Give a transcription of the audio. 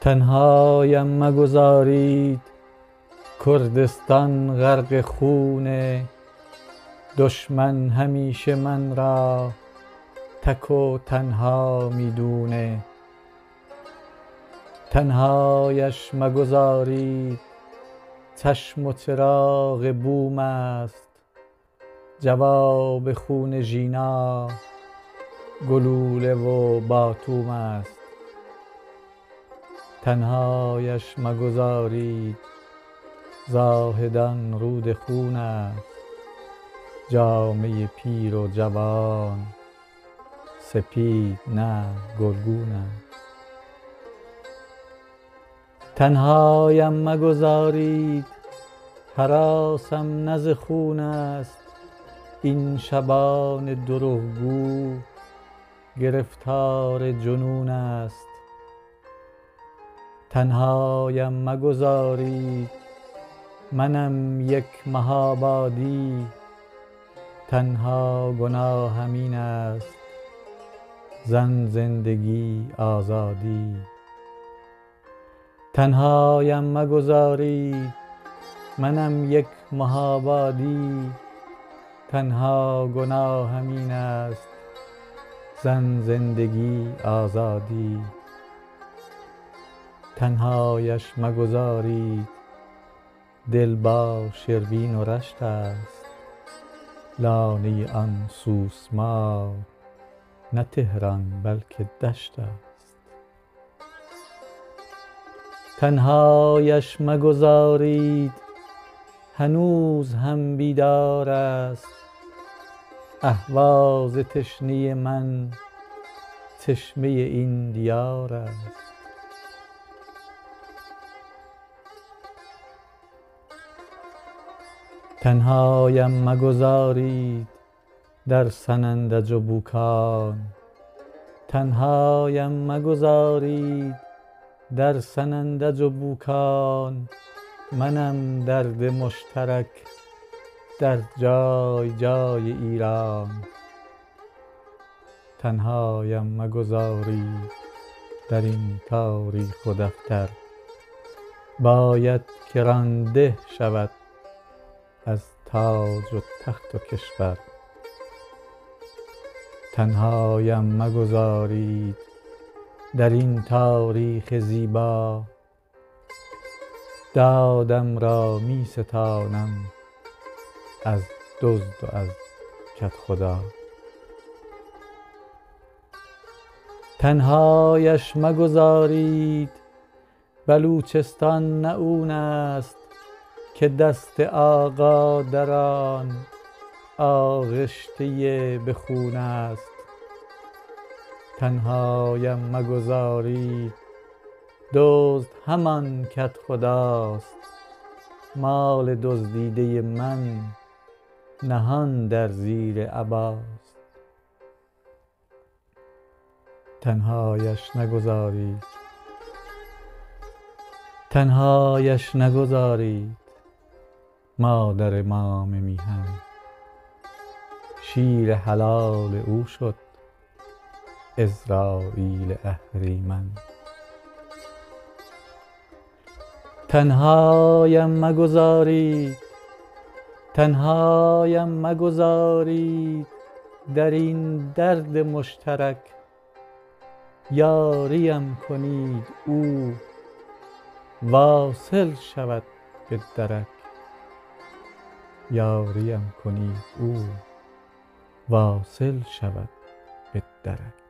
تنهایم مگذارید کردستان غرق خونه، دشمن همیشه من را تک و تنها میدونه. تنهایش مگذارید چشم و چراغ بوم است، جواب خون ژینا گلوله و باتوم است. تنهایش مگذارید زاهدان رود خون است، جامه پیر و جوان سپید نه گلگون است. تنهایم مگذارید هراسم نه ز خون است، این شبان دروغگو گرفتار جنون است. تنهایم مگذارید منم یک مهابادی، تنها گناهم این است زن زندگی آزادی. تنهایم مگذارید منم یک مهابادی، تنها گناهم این است زن زندگی آزادی. تنهایش مگذارید دل با شروین و رشت است، لانه آن سوسمار نه تهران بلکه دشت است. تنهایش مگذارید هنوز هم بیدار است، اهواز تشنه من چشمه این دیار است. تنهایم مگذارید در سنندج و بوکان، تنهایم مگذارید در سنندج و بوکان. منم درد مشترک در جای جای ایران. تنهایم مگذارید در این تاریخ و دفتر، باید که رانده شود از تاج و تخت و کشور. تنهایم مگذارید در این تاریخ زیبا، دادم را می ستانم از دزد و از کدخدا. تنهایش مگذارید بلوچستان نه اون است که دست آقا در آن آغشته به خون است. تنهایم مگذارید دزد همان کدخداست، مال دزدیده من نهان در زیر عباست. تنهایش نگذارید مادر امام میهن، شیر حلال او شد عزراییل اهریمن. تنهایم مگذارید در این درد مشترک، یاریم کنید او واصل شود به درک. یاریم کنید او واصل شود به درک.